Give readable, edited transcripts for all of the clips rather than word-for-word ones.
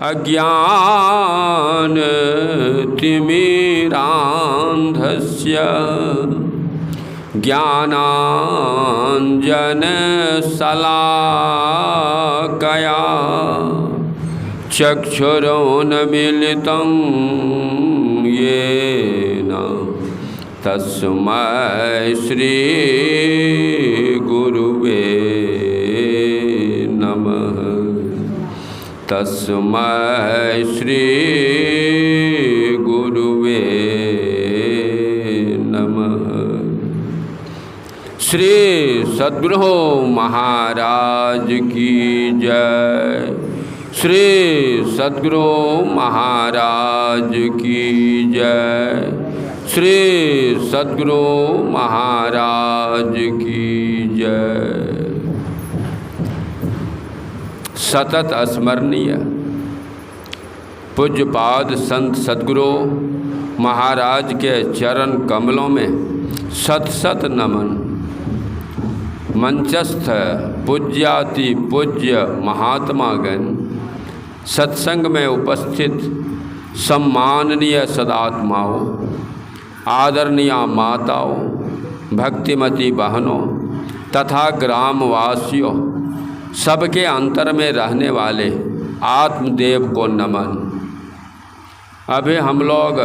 अज्ञानतिमिरान्धस्य ज्ञानाञ्जनशलाकया चक्षुरुन्मीलितं येन तस्मै श्रीगुरुवे नमः। तस्मै श्रीगुरुवे नमः। श्री सद्गुरु महाराज की जय। श्री सद्गुरु महाराज की जय। श्री सद्गुरु महाराज की जय। सतत स्मरणीय पूज्यपाद संत सद्गुरु महाराज के चरण कमलों में सत सत नमन। मंचस्थ पूज्याति पूज्य महात्मागण, सत्संग में उपस्थित सम्माननीय सदात्माओं, आदरणीय माताओं, भक्तिमती बहनों तथा ग्रामवासियों, सबके अंतर में रहने वाले आत्मदेव को नमन। अभी हम लोग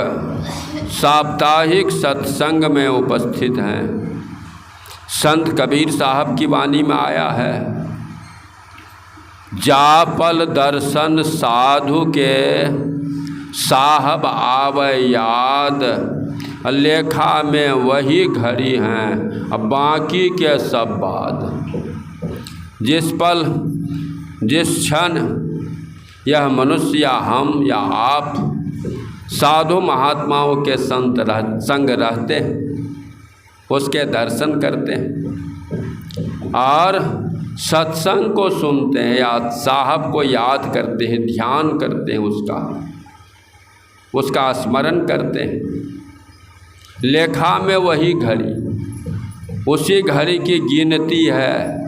साप्ताहिक सत्संग में उपस्थित हैं। संत कबीर साहब की वाणी में आया है, जापल दर्शन साधु के साहब आवे याद, लेखा में वही घड़ी हैं अब बाकी के सब बाद। जिस पल जिस क्षण यह मनुष्य या हम या आप साधु महात्माओं के संग रहते हैं, उसके दर्शन करते हैं और सत्संग को सुनते हैं या साहब को याद करते हैं, ध्यान करते हैं, उसका स्मरण करते हैं। लेखा में वही घड़ी, उसी घड़ी की गिनती है।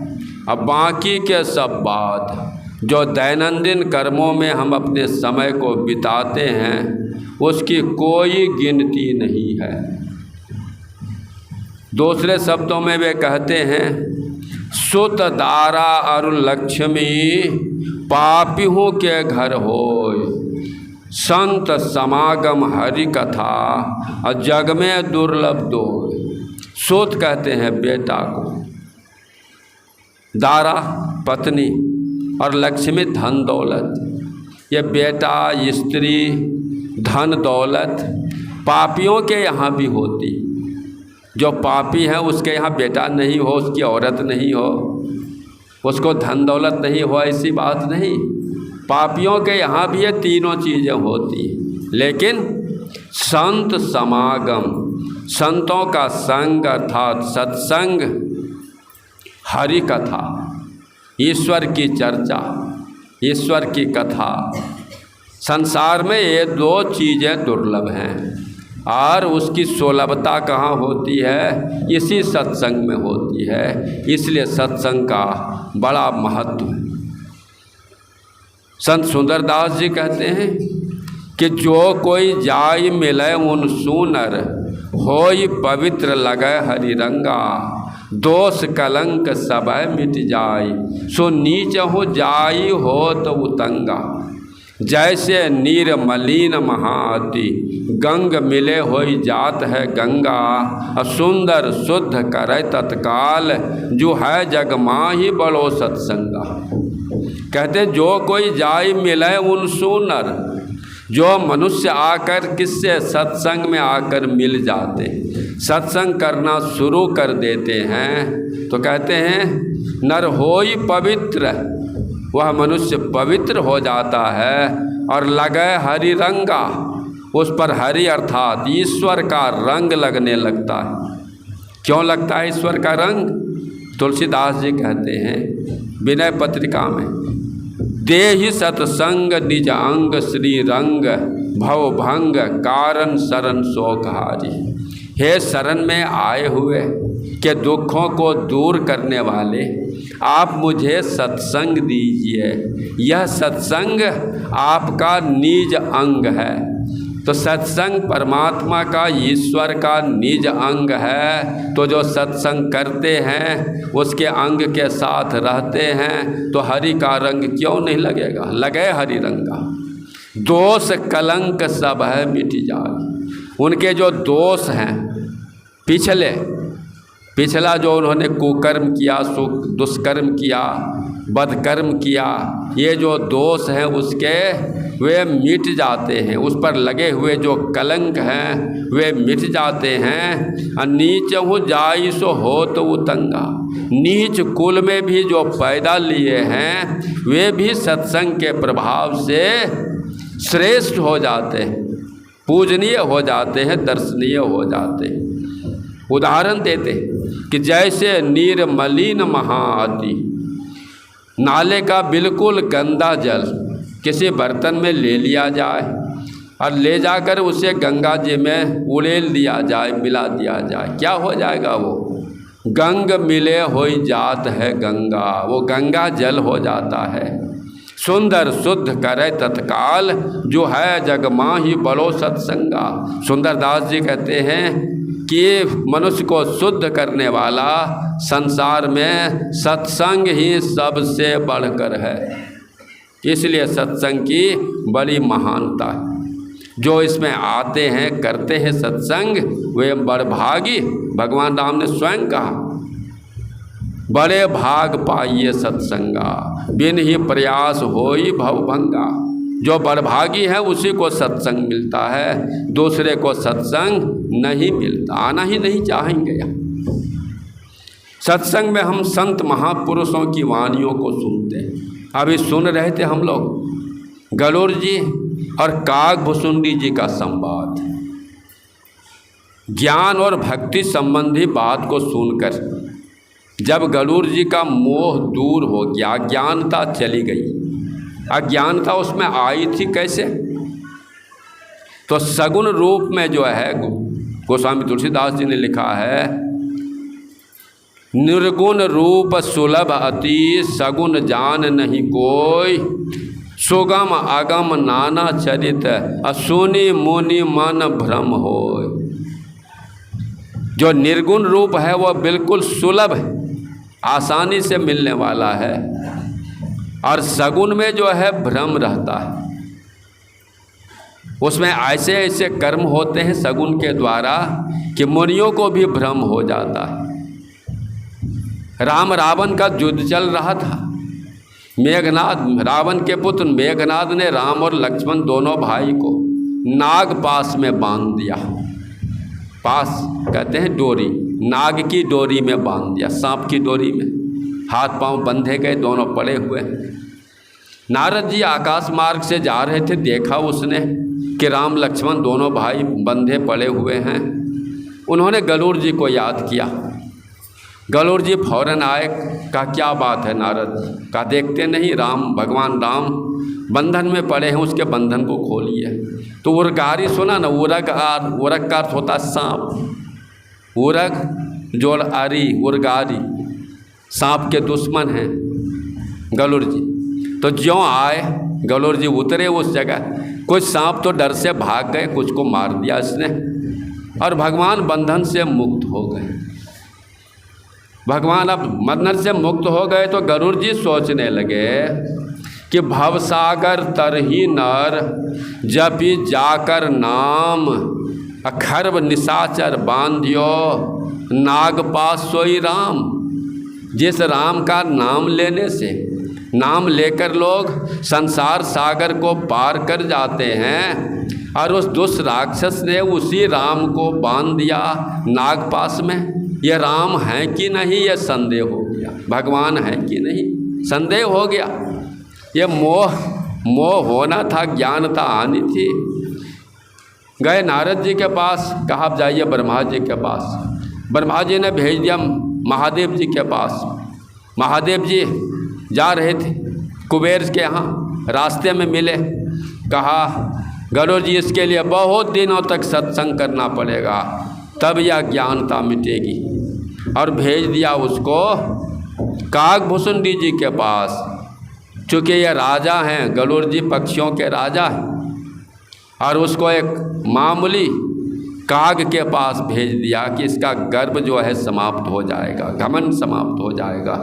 अब बाकी के सब बात जो दैनंदिन कर्मों में हम अपने समय को बिताते हैं, उसकी कोई गिनती नहीं है। दूसरे शब्दों में वे कहते हैं, सुत दारा और लक्ष्मी पापियों के घर होय, संत समागम हरि कथा और जग में दुर्लभ दो। सुत कहते हैं बेटा को, दारा पत्नी और लक्ष्मी धन दौलत। ये बेटा, स्त्री, धन दौलत पापियों के यहाँ भी होती। जो पापी है उसके यहाँ बेटा नहीं हो, उसकी औरत नहीं हो, उसको धन दौलत नहीं हो, ऐसी बात नहीं। पापियों के यहाँ भी ये तीनों चीज़ें होती। लेकिन संत समागम, संतों का संग अर्थात सत्संग, हरि कथा, ईश्वर की चर्चा, ईश्वर की कथा, संसार में ये दो चीज़ें दुर्लभ हैं। और उसकी सुलभता कहाँ होती है? इसी सत्संग में होती है। इसलिए सत्संग का बड़ा महत्व है। संत सुंदरदास जी कहते हैं कि जो कोई जाय मिले उन सुनर, होई पवित्र लगे हरि रंगा, दोष कलंक सबय मिट जाय, सो नीच हो जाई हो तो उतंगा। जैसे नीर मलिन महाति, गंग मिले होई जात है गंगा, सुंदर शुद्ध करे तत्काल, जो है जग माही बड़ो सत्संगा। कहते जो कोई जाय मिले उन सुनर, जो मनुष्य आकर किससे सत्संग में आकर मिल जाते, सत्संग करना शुरू कर देते हैं, तो कहते हैं नर होई पवित्र, वह मनुष्य पवित्र हो जाता है। और लगे हरि रंगा, उस पर हरि अर्थात ईश्वर का रंग लगने लगता है। क्यों लगता है ईश्वर का रंग? तुलसीदास जी कहते हैं विनय पत्रिका में, देहि सत्संग निज अंग श्री रंग, भव भंग कारण शरण शोकहारी। हे शरण में आए हुए के दुखों को दूर करने वाले, आप मुझे सत्संग दीजिए। यह सत्संग आपका निज अंग है। तो सत्संग परमात्मा का, ईश्वर का निज अंग है। तो जो सत्संग करते हैं, उसके अंग के साथ रहते हैं, तो हरि का रंग क्यों नहीं लगेगा? लगे हरि रंग का। दोष कलंक सब है मिट जाए। उनके जो दोष हैं, पिछला जो उन्होंने कुकर्म किया, दुष्कर्म किया, बदकर्म किया, ये जो दोष हैं उसके वे मिट जाते हैं। उस पर लगे हुए जो कलंक हैं वे मिट जाते हैं। नीच हूँ जाई सो हो तो उतंगा। नीच कुल में भी जो पैदा लिए हैं वे भी सत्संग के प्रभाव से श्रेष्ठ हो जाते हैं, पूजनीय हो जाते हैं, दर्शनीय हो जाते हैं। उदाहरण देते कि जैसे निर्मलीन महाअति, नाले का बिल्कुल गंदा जल किसी बर्तन में ले लिया जाए और ले जाकर उसे गंगा जी में उड़ेल दिया जाए, मिला दिया जाए, क्या हो जाएगा? वो गंग मिले होई जात है गंगा, वो गंगा जल हो जाता है। सुंदर शुद्ध करे तत्काल, जो है जग माही बड़ो सत्संगा। सुंदरदास जी कहते हैं कि मनुष्य को शुद्ध करने वाला संसार में सत्संग ही सबसे बढ़कर है। इसलिए सत्संग की बड़ी महानता है। जो इसमें आते हैं, करते हैं सत्संग, वे बड़भागी। भगवान राम ने स्वयं कहा, बड़े भाग पाइए सत्संगा, बिन ही प्रयास होई भवभंगा। जो बड़भागी है उसी को सत्संग मिलता है, दूसरे को सत्संग नहीं मिलता, आना ही नहीं चाहेंगे। सत्संग में हम संत महापुरुषों की वाणियों को सुनते हैं। अभी सुन रहे थे हम लोग गरुड़ जी और काकभुसुंडी जी का संवाद। ज्ञान और भक्ति संबंधी बात को सुनकर जब गरुड़ जी का मोह दूर हो गया, अज्ञानता चली गई। अज्ञानता उसमें आई थी कैसे? तो सगुण रूप में जो है, गोस्वामी तुलसीदास जी ने लिखा है, निर्गुण रूप सुलभ अति, सगुण जान नहीं कोई, सुगम अगम नाना चरित, असुनि मुनि मन भ्रम होय। जो निर्गुण रूप है वह बिल्कुल सुलभ है, आसानी से मिलने वाला है, और सगुण में जो है भ्रम रहता है। उसमें ऐसे ऐसे कर्म होते हैं सगुण के द्वारा कि मुनियों को भी भ्रम हो जाता है। राम रावण का युद्ध चल रहा था। मेघनाद, रावण के पुत्र मेघनाद ने राम और लक्ष्मण दोनों भाई को नाग पास में बांध दिया। पास कहते हैं डोरी, नाग की डोरी में बांध दिया, सांप की डोरी में हाथ पांव बंधे गए, दोनों पड़े हुए। नारद जी आकाश मार्ग से जा रहे थे, देखा उसने कि राम लक्ष्मण दोनों भाई बंधे पड़े हुए हैं। उन्होंने गरुड़ जी को याद किया। गरुड़ जी फौरन आए, कहा क्या बात है नारद? कहा देखते नहीं राम, भगवान राम बंधन में पड़े हैं, उसके बंधन को खोलिए। तो उरगारी सुना ना, उरग का अर्थ होता सांप। उरग जोड़ आरी, उरगारी सांप के दुश्मन हैं गरुड़ जी। तो ज्यों आए गरुड़ जी उतरे उस जगह, कुछ सांप तो डर से भाग गए, कुछ को मार दिया इसने, और भगवान बंधन से मुक्त हो गए। भगवान अब बंधन से मुक्त हो गए तो गरुड़ जी सोचने लगे कि भवसागर तरही नर, जपि जाकर नाम, अखर्व निशाचर बांधियो, नागपास सोई राम। जिस राम का नाम लेने से, नाम लेकर लोग संसार सागर को पार कर जाते हैं, और उस दुष्ट राक्षस ने उसी राम को बांध दिया नागपास में। ये राम है कि नहीं, ये संदेह हो गया। भगवान है कि नहीं, संदेह हो गया। ये मोह होना था, ज्ञानता आनी थी। गए नारद जी के पास, कहा आप जाइए ब्रह्मा जी के पास। ब्रह्मा जी ने भेज दिया महादेव जी के पास। महादेव जी जा रहे थे कुबेर के यहाँ, रास्ते में मिले। कहा गरुड़ जी इसके लिए बहुत दिनों तक सत्संग करना पड़ेगा, तब यह ज्ञानता मिटेगी। और भेज दिया उसको काकभूषुंडी जी के पास, चूँकि ये राजा हैं, गरुड़ जी पक्षियों के राजा हैं, और उसको एक मामूली काग के पास भेज दिया कि इसका गर्भ जो है समाप्त हो जाएगा, घमंड समाप्त हो जाएगा।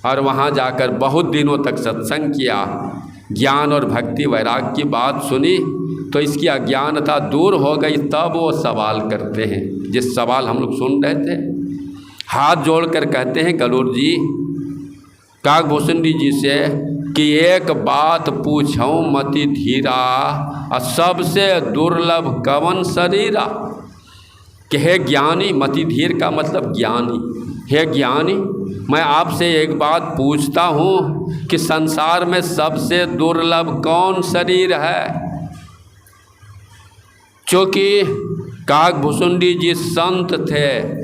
और वहाँ जाकर बहुत दिनों तक सत्संग किया, ज्ञान और भक्ति वैराग की बात सुनी, तो इसकी अज्ञानता दूर हो गई। तब वो सवाल करते हैं, जिस सवाल हम लोग सुन रहे थे, हाथ जोड़कर कहते हैं गरुड़ जी काकभूषुंडी जी से कि एक बात पूछूं मति धीरा, सबसे दुर्लभ कवन शरीरा। कि हे ज्ञानी, मति धीर का मतलब ज्ञानी, हे ज्ञानी मैं आपसे एक बात पूछता हूँ कि संसार में सबसे दुर्लभ कौन शरीर है। क्योंकि काकभूषुंडी जी संत थे,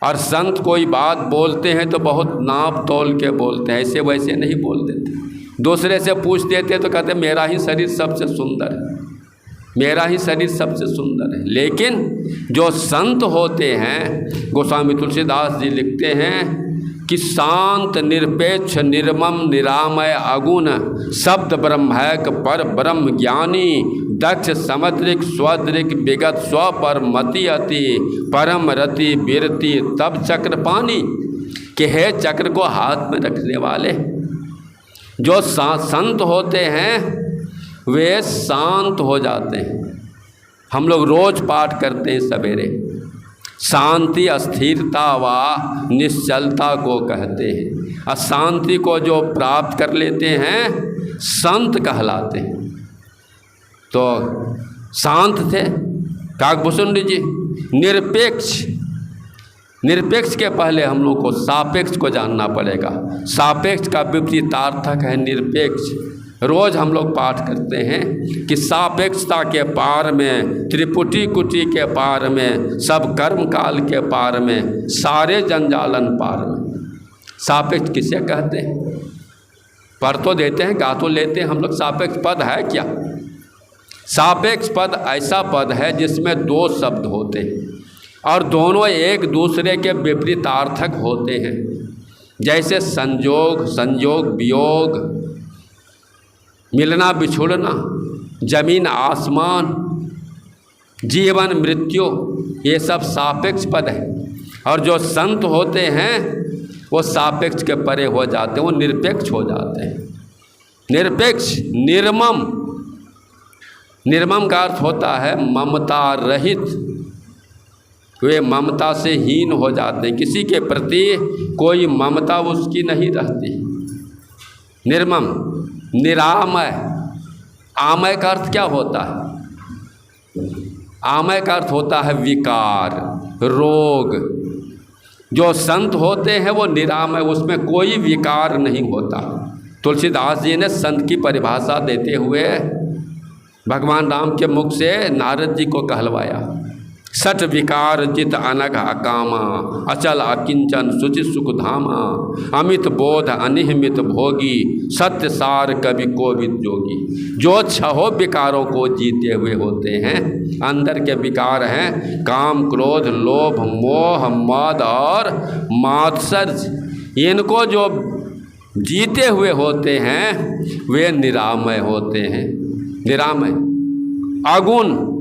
और संत कोई बात बोलते हैं तो बहुत नाप तोल के बोलते हैं, ऐसे वैसे नहीं बोल देते। दूसरे से पूछ देते तो कहते मेरा ही शरीर सबसे सुंदर है, मेरा ही शरीर सबसे सुंदर है। लेकिन जो संत होते हैं, गोस्वामी तुलसीदास जी लिखते हैं कि शांत निरपेक्ष निर्मम निरामय अगुण शब्द ब्रह्मैक पर ब्रह्म ज्ञानी दक्ष समुद्रिक स्वद्रिक विगत स्व पर मति अति परम रति बिरति तब चक्र पानी। कि हे चक्र को हाथ में रखने वाले, जो संत होते हैं वे शांत हो जाते हैं। हम लोग रोज पाठ करते हैं सवेरे, शांति अस्थिरता व निश्चलता को कहते हैं। अशांति को जो प्राप्त कर लेते हैं संत कहलाते हैं। तो शांत थे काकभूषुंडी जी। निरपेक्ष के पहले हम लोग को सापेक्ष को जानना पड़ेगा। सापेक्ष का विपरीतार्थक है निरपेक्ष। रोज़ हम लोग पाठ करते हैं कि सापेक्षता के पार में, त्रिपुटी कुटी के पार में, सब कर्म काल के पार में, सारे जंजालन पार में। सापेक्ष किसे कहते हैं? पढ़ तो देते हैं, गा तो लेते हैं हम लोग। सापेक्ष पद है क्या? सापेक्ष पद ऐसा पद है जिसमें दो शब्द होते हैं और दोनों एक दूसरे के विपरीतार्थक होते हैं। जैसे संजोग, संयोग वियोग, मिलना बिछुड़ना, जमीन आसमान, जीवन मृत्यु, ये सब सापेक्ष पद है। और जो संत होते हैं वो सापेक्ष के परे हो जाते हैं, वो निरपेक्ष हो जाते हैं। निरपेक्ष, निर्मम, निर्मम का अर्थ होता है ममता रहित। वे ममता से हीन हो जाते हैं, किसी के प्रति कोई ममता उसकी नहीं रहती। निर्मम। निरामय, आमय का अर्थ क्या होता है? आमय का अर्थ होता है विकार, रोग। जो संत होते हैं वो निरामय, उसमें कोई विकार नहीं होता। तुलसीदास जी ने संत की परिभाषा देते हुए भगवान राम के मुख से नारद जी को कहलवाया। सठ विकार जित अनघ अकामा, अचल अकिंचन शुचि सुख धामा, अमित बोध अनिहमित भोगी, सत्य सार कवि कोविद जोगी। जो छहों विकारों को जीते हुए होते हैं, अंदर के विकार हैं काम, क्रोध, लोभ, मोह, मद और मात्सर्य। इनको जो जीते हुए होते हैं वे निरामय होते हैं। निरामय। अगुण,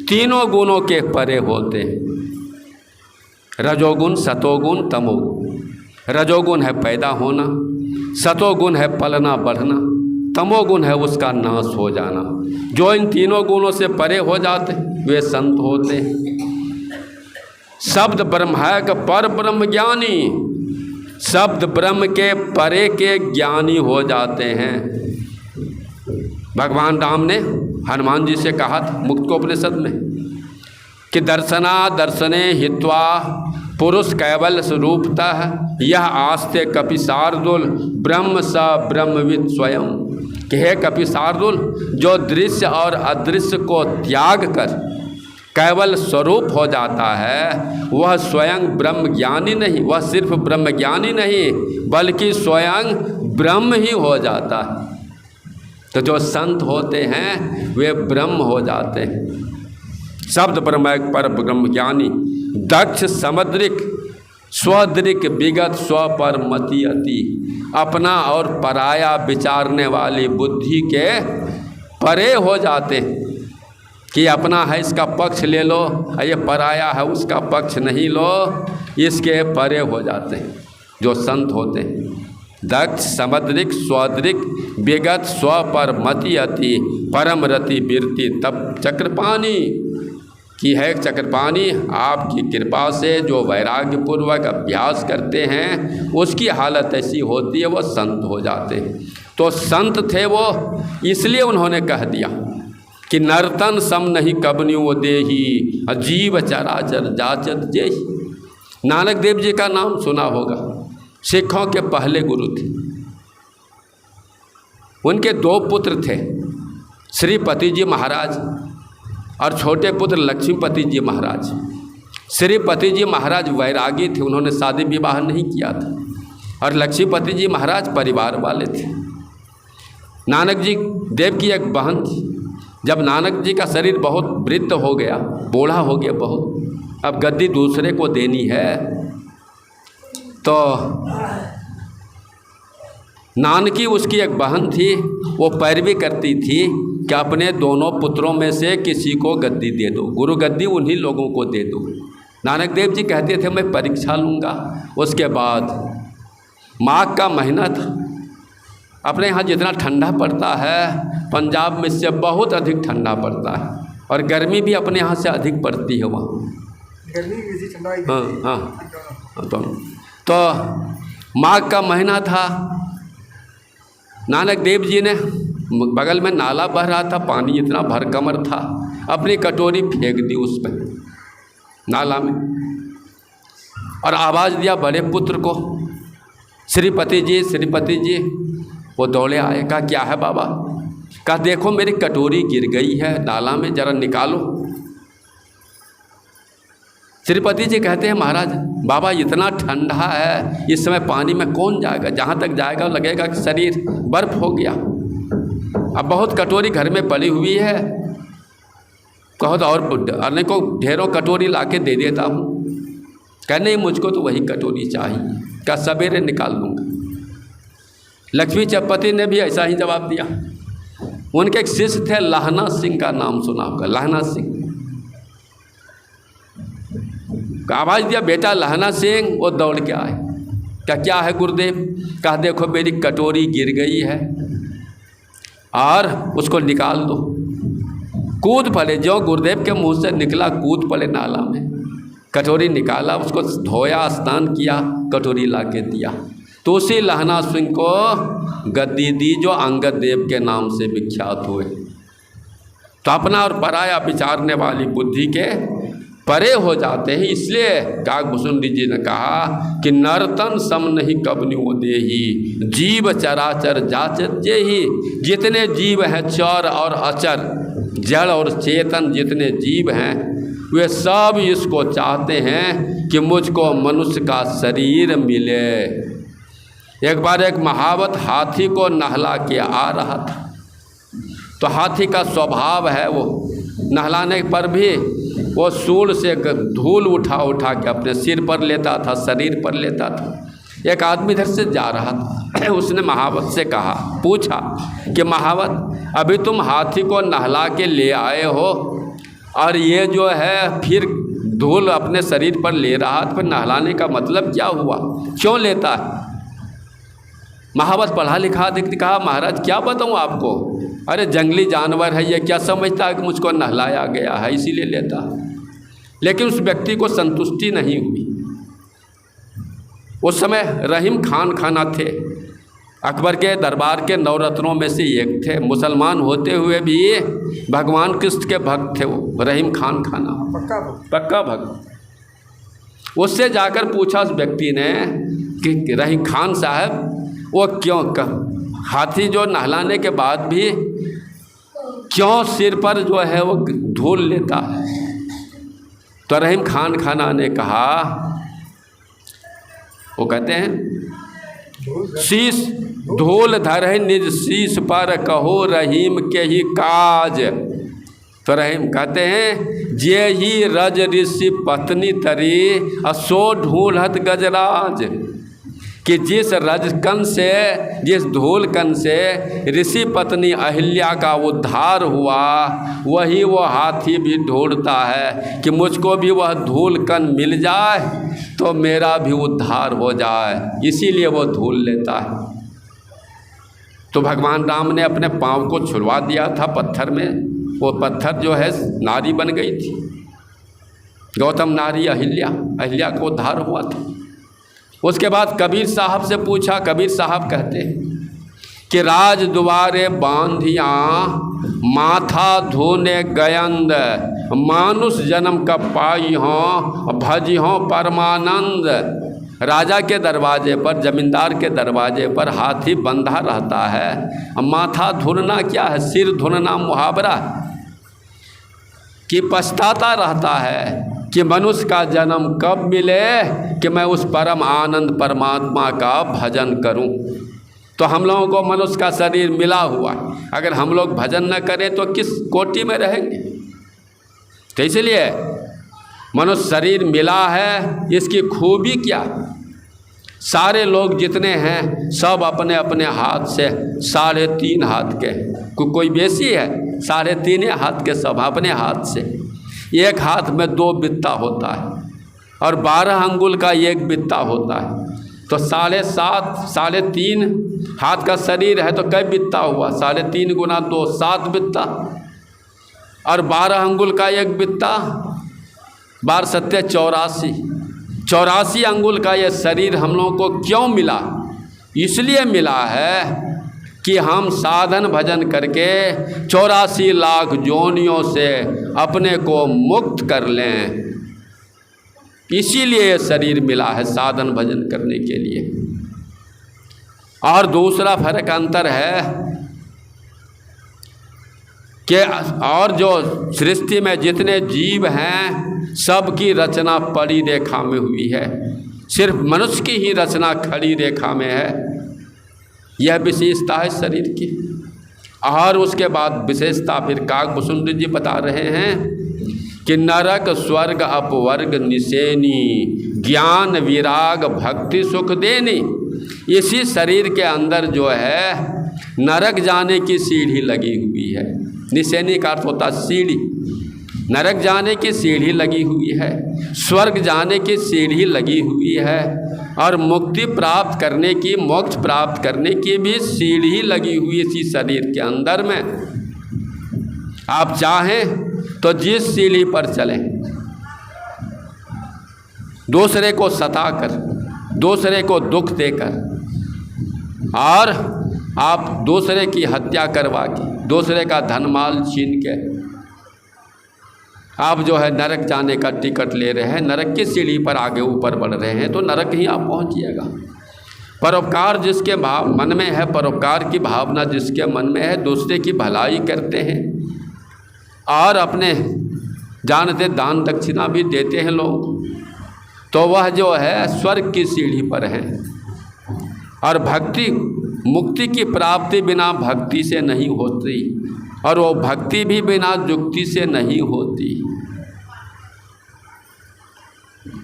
तीनों गुणों के परे होते हैं। रजोगुण, सतोगुण, तमोगुण। रजोगुण है पैदा होना, सतोगुण है पलना बढ़ना, तमोगुण है उसका नाश हो जाना। जो इन तीनों गुणों से परे हो जाते वे संत होते हैं। शब्द ब्रह्मैक पर ब्रह्म ज्ञानी, शब्द ब्रह्म के परे के ज्ञानी हो जाते हैं। भगवान राम ने हनुमान जी से कहा था मुक्तोपनिषद में कि दर्शना दर्शने हित्वा पुरुष कैवल्य स्वरूपतः यह आस्ते कपि शार्दुल ब्रह्म स ब्रह्मविद स्वयं। कि हे कपि शार्दुल, जो दृश्य और अदृश्य को त्याग कर केवल स्वरूप हो जाता है वह स्वयं ब्रह्म ज्ञानी नहीं, वह सिर्फ ब्रह्म ज्ञानी नहीं बल्कि स्वयं ब्रह्म ही हो जाता है। तो जो संत होते हैं वे ब्रह्म हो जाते हैं। शब्द ब्रह्म पर ब्रह्म ज्ञानी, दक्ष समुद्रिक, स्वदृक विगत स्व पर मति अति, अपना और पराया विचारने वाली बुद्धि के परे हो जाते हैं कि अपना है इसका पक्ष ले लो, ये पराया है उसका पक्ष नहीं लो, इसके परे हो जाते हैं जो संत होते हैं। दक्ष समद्रिक स्वदृक विगत स्व पर मति अति, परम रति बिरती तब चक्रपाणी की है। चक्रपाणी आपकी कृपा से जो वैराग्यपूर्वक अभ्यास करते हैं उसकी हालत ऐसी होती है, वो संत हो जाते हैं। तो संत थे वो, इसलिए उन्होंने कह दिया कि नर्तन सम नहीं कबन्यु देही, अजीव चराचर जाचत जेही। नानक देव जी का नाम सुना होगा, सिखों के पहले गुरु थे। उनके 2 पुत्र थे, श्रीपति जी महाराज और छोटे पुत्र लक्ष्मीपति जी महाराज। श्रीपति जी महाराज वैरागी थे, उन्होंने शादी विवाह नहीं किया था, और लक्ष्मीपति जी महाराज परिवार वाले थे। नानक जी देव की एक बहन थी। जब नानक जी का शरीर बहुत वृद्ध हो गया, बूढ़ा हो गया बहुत, अब गद्दी दूसरे को देनी है, तो नानकी उसकी एक बहन थी, वो पैरवी करती थी कि अपने दोनों पुत्रों में से किसी को गद्दी दे दो, गुरु गद्दी उन्हीं लोगों को दे दो। नानक देव जी कहते थे मैं परीक्षा लूँगा। उसके बाद माघ का महीना था, अपने यहाँ जितना ठंडा पड़ता है पंजाब में से बहुत अधिक ठंडा पड़ता है, और गर्मी भी अपने यहाँ से अधिक पड़ती है वहाँ। हाँ दोनों। तो माघ का महीना था, नानक देव जी ने, बगल में नाला बह रहा था, पानी इतना भरकमर था, अपनी कटोरी फेंक दी उस पर नाला में, और आवाज़ दिया बड़े पुत्र को, श्रीपति जी। वो दौड़े आए, कहा क्या है बाबा? कहा देखो मेरी कटोरी गिर गई है नाला में, जरा निकालो। श्रीपति जी कहते हैं महाराज बाबा इतना ठंडा है, इस समय पानी में कौन जाएगा, जहाँ तक जाएगा लगेगा कि शरीर बर्फ हो गया। अब बहुत कटोरी घर में पड़ी हुई है, कहो तो और अन्य को ढेरों कटोरी ला के दे देता हूँ। कह नहीं मुझको तो वही कटोरी चाहिए, क्या सवेरे निकाल लूँगा। लक्ष्मी चपपति ने भी ऐसा ही जवाब दिया। उनके एक शिष्य थे, लहना सिंह का नाम सुना होगा, लहना सिंह। आवाज़ दिया बेटा लहना सिंह, वो दौड़ के आए, क्या है गुरुदेव? कहा देखो मेरी कटोरी गिर गई है और उसको निकाल दो। कूद पड़े, जो गुरुदेव के मुंह से निकला कूद पड़े नाला में, कटोरी निकाला, उसको धोया, स्नान किया, कटोरी ला के दिया। तो उसी लहना सिंह को गद्दी दी जो अंगद देव के नाम से विख्यात हुए। तो अपना और पराया विचारने वाली बुद्धि के परे हो जाते हैं। इसलिए काकभूषण जी ने कहा कि नर्तन सम नहीं कबन्यु देही, जीव चराचर जाचत जेही। जितने जीव हैं चर और अचर, जड़ और चेतन जितने जीव हैं, वे सब इसको चाहते हैं कि मुझको मनुष्य का शरीर मिले। एक बार एक महावत हाथी को नहला के आ रहा था, तो हाथी का स्वभाव है वो नहलाने पर भी वो सूंड से धूल उठा के अपने सिर पर लेता था, शरीर पर लेता था। एक आदमी इधर से जा रहा था, उसने महावत से कहा, पूछा कि महावत अभी तुम हाथी को नहला के ले आए हो और ये जो है फिर धूल अपने शरीर पर ले रहा, तो फिर नहलाने का मतलब क्या हुआ, क्यों लेता है? महावत पढ़ा लिखा दिखती, कहा महाराज क्या बताऊँ आपको, अरे जंगली जानवर है, ये क्या समझता है कि मुझको नहलाया गया है इसीलिए लेता। लेकिन उस व्यक्ति को संतुष्टि नहीं हुई। उस समय रहीम खान खाना थे, अकबर के दरबार के नवरत्नों में से एक थे। मुसलमान होते हुए भी भगवान कृष्ण के भक्त थे वो रहीम खान खाना, पक्का भक्त। उससे जाकर पूछा उस व्यक्ति ने कि रहीम खान साहब वो क्यों हाथी जो नहलाने के बाद भी क्यों सिर पर जो है वो धूल लेता है? तो रहीम खान खाना ने कहा, वो कहते हैं शीश धूल धरे निज शीश पर, कहो रहीम के ही काज। तो रहीम कहते हैं जे ही रज ऋषि पत्नी तरी असो ढूलहत गजराज, कि जिस रजकन से, जिस धूलकन से ऋषि पत्नी अहिल्या का उद्धार हुआ, वही वो हाथी भी ढूंढता है कि मुझको भी वह धूलकन मिल जाए तो मेरा भी उद्धार हो जाए, इसीलिए वो धूल लेता है। तो भगवान राम ने अपने पाँव को छुड़वा दिया था पत्थर में, वो पत्थर जो है नारी बन गई थी, गौतम नारी अहिल्या को उद्धार हुआ था। उसके बाद कबीर साहब से पूछा, कबीर साहब कहते हैं कि राज दुआरे बांधिया माथा धोने गयंद, मानुष जन्म का पाई हों भजी हों परमानंद। राजा के दरवाजे पर, जमींदार के दरवाजे पर हाथी बंधा रहता है। माथा धुलना क्या है? सिर धुलना मुहावरा कि पछताता रहता है कि मनुष्य का जन्म कब मिले कि मैं उस परम आनंद परमात्मा का भजन करूं। तो हम लोगों को मनुष्य का शरीर मिला हुआ, अगर हम लोग भजन न करें तो किस कोटि में रहेंगे? तो इसलिए मनुष्य शरीर मिला है, इसकी खूबी क्या? सारे लोग जितने हैं सब अपने अपने हाथ से 3.5 हाथ के, कोई बेसी है 3.5 हाथ के, सब अपने हाथ से। एक हाथ में 2 बित्ता होता है और 12 अंगुल का 1 बित्ता होता है, तो 7.5 3.5 हाथ का शरीर है तो कई बित्ता हुआ? 3.5 गुना 2 7 बित्ता, और 12 अंगुल का 1 बित्ता, 12 सत्ते 84 अंगुल का ये शरीर हम लोगों को क्यों मिला? इसलिए मिला है कि हम साधन भजन करके 84 लाख जोनियों से अपने को मुक्त कर लें, इसीलिए ये शरीर मिला है साधन भजन करने के लिए। और दूसरा फर्क अंतर है कि और जो सृष्टि में जितने जीव हैं सबकी रचना पड़ी रेखा में हुई है, सिर्फ मनुष्य की ही रचना खड़ी रेखा में है। यह विशेषता है शरीर की। और उसके बाद विशेषता फिर काकभूषुंड जी बता रहे हैं कि नरक स्वर्ग अपवर्ग निसेनी, ज्ञान विराग भक्ति सुख देनी। इसी शरीर के अंदर जो है नरक जाने की सीढ़ी लगी हुई है। निसेनी का अर्थ होता सीढ़ी, नरक जाने की सीढ़ी लगी हुई है, स्वर्ग जाने की सीढ़ी लगी हुई है, और मुक्ति प्राप्त करने की, मोक्ष प्राप्त करने की भी सीढ़ी लगी हुई है इसी शरीर के अंदर में। आप चाहें तो जिस सीढ़ी पर चलें, दूसरे को सताकर, दूसरे को दुख देकर, और आप दूसरे की हत्या करवा के, दूसरे का धन माल छीन के आप जो है नरक जाने का टिकट ले रहे हैं, नरक की सीढ़ी पर आगे ऊपर बढ़ रहे हैं, तो नरक ही आप पहुंचिएगा। परोपकार जिसके मन में है, परोपकार की भावना जिसके मन में है, दूसरे की भलाई करते हैं और अपने जानते दान दक्षिणा भी देते हैं लोग, तो वह जो है स्वर्ग की सीढ़ी पर है। और भक्ति, मुक्ति की प्राप्ति बिना भक्ति से नहीं होती, और वो भक्ति भी बिना जुक्ति से नहीं होती।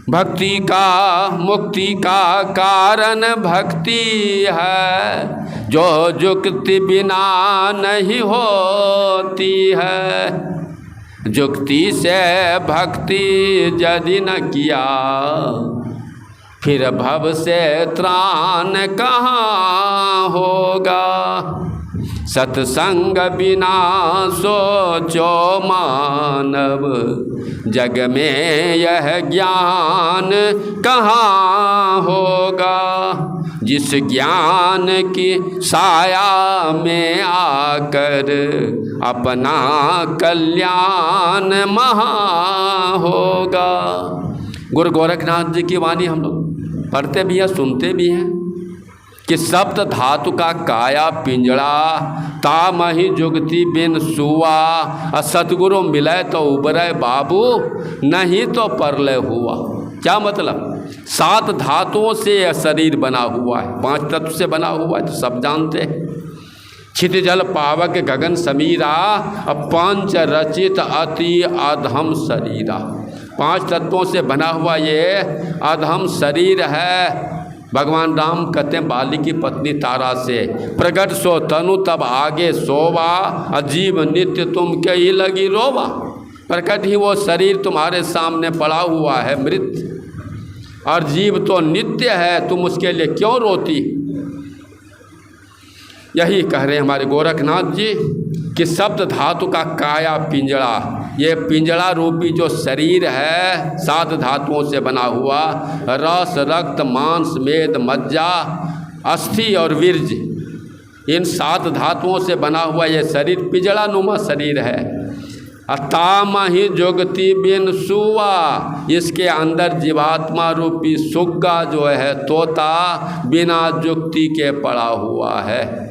भक्ति का, मुक्ति का कारण भक्ति है, जो जुक्ति बिना नहीं होती है। जुक्ति से भक्ति यदि न किया, फिर भव से त्राण कहाँ होगा। सत्संग बिना सोचो मानव, जग में यह ज्ञान कहाँ होगा। जिस ज्ञान की साया में आकर अपना कल्याण महा होगा। गुरु गोरखनाथ जी की वाणी हम लोग पढ़ते भी हैं, सुनते भी हैं कि सप्त धातु का काया पिंजड़ा, तामहि जुगति बिन सुआ। सतगुरु मिले तो उबरे बाबू, नहीं तो परलय हुआ। क्या मतलब? 7 धातुओं से यह शरीर बना हुआ है, 5 तत्व से बना हुआ है तो सब जानते हैं। क्षितिजल पावक गगन समीरा, पंच रचित अति अधम शरीरा। 5 तत्वों से बना हुआ ये अधम शरीर है। भगवान राम कहते हैं बाली की पत्नी तारा से, प्रगट सो तनु तब आगे सोवा, अजीब नित्य तुम के ही लगी रोवा। प्रकट ही वो शरीर तुम्हारे सामने पड़ा हुआ है मृत, और जीव तो नित्य है, तुम उसके लिए क्यों रोती। यही कह रहे हमारे गोरखनाथ जी कि सप्त धातु का काया पिंजड़ा, ये पिंजड़ा रूपी जो शरीर है 7 धातुओं से बना हुआ, रस रक्त मांस मेद मज्जा अस्थि और वीर्ज, इन 7 धातुओं से बना हुआ ये शरीर पिंजड़ा नुमा शरीर है। ताम ही जुगति बिन सुवा, इसके अंदर जीवात्मा रूपी सुग्गा जो है तोता बिना जुक्ति के पड़ा हुआ है।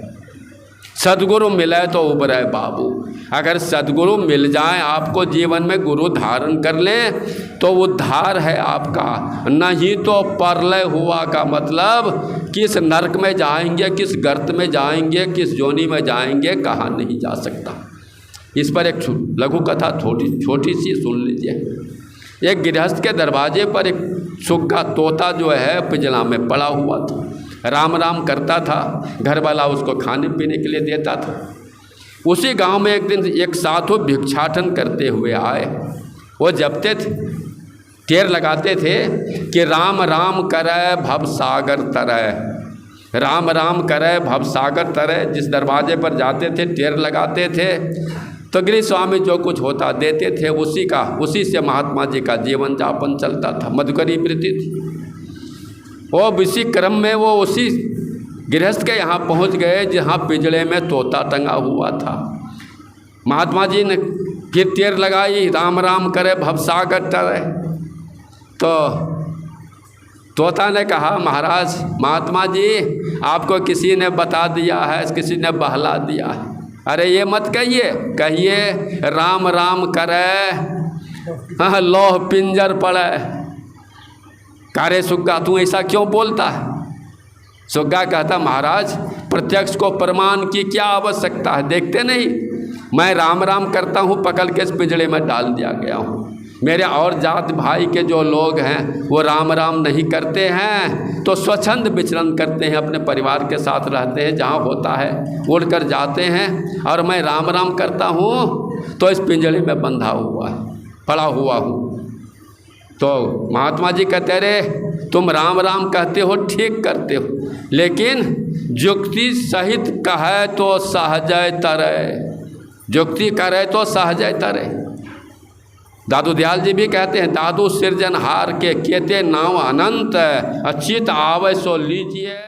सदगुरु मिले तो उबरे बाबू। अगर सदगुरु मिल जाए आपको जीवन में, गुरु धारण कर लें तो उद्धार है आपका, नहीं तो परलय हुआ का मतलब किस नरक में जाएंगे, किस गर्त में जाएंगे, किस जोनी में जाएंगे, कहा नहीं जा सकता। इस पर एक लघु कथा छोटी सी सुन लीजिए। एक गृहस्थ के दरवाजे पर एक सुग्गा तोता जो है पिंजड़ा में पड़ा हुआ था, राम राम करता था, घर वाला उसको खाने पीने के लिए देता था। उसी गांव में एक दिन एक साधु भिक्षाटन करते हुए आए। वो जपते थे, टेर लगाते थे कि राम राम करे भवसागर तरह, राम राम करे भवसागर तरह। जिस दरवाजे पर जाते थे टेर लगाते थे, तो गिरी स्वामी जो कुछ होता देते थे, उसी से महात्मा जी का जीवन यापन चलता था। मधुकरी वृत्ति थी। वो इसी क्रम में वो उसी गृहस्थ के यहाँ पहुँच गए जहाँ पिंजड़े में तोता टंगा हुआ था। महात्मा जी ने फिर टेर लगाई, राम राम करे भवसागर तरह। तो तोता ने कहा, महाराज महात्मा जी आपको किसी ने बता दिया है, किसी ने बहला दिया है। अरे ये मत कहिए, कहिए राम राम करे हाँ लोह पिंजर पड़े। कारे सुग्गा तू ऐसा क्यों बोलता है। सुग्गा कहता, महाराज प्रत्यक्ष को प्रमाण की क्या आवश्यकता है, देखते नहीं मैं राम राम करता हूँ, पकड़ के इस पिंजड़े में डाल दिया गया हूँ। मेरे और जात भाई के जो लोग हैं वो राम राम नहीं करते हैं, तो स्वच्छंद विचरण करते हैं, अपने परिवार के साथ रहते हैं, जहाँ होता है उड़कर जाते हैं, और मैं राम राम करता हूँ तो इस पिंजड़े में बंधा हुआ है, पड़ा हुआ हूँ। तो महात्मा जी कहते रहे, तुम राम राम कहते हो, ठीक करते हो, लेकिन जुक्ति सहित कहे तो सहजय तरह, जुक्ति करे तो सहजय तरह। दादू दयाल जी भी कहते हैं, दादू सृजनहार के केते नाम अनंत, अचित आवे सो लीजिए।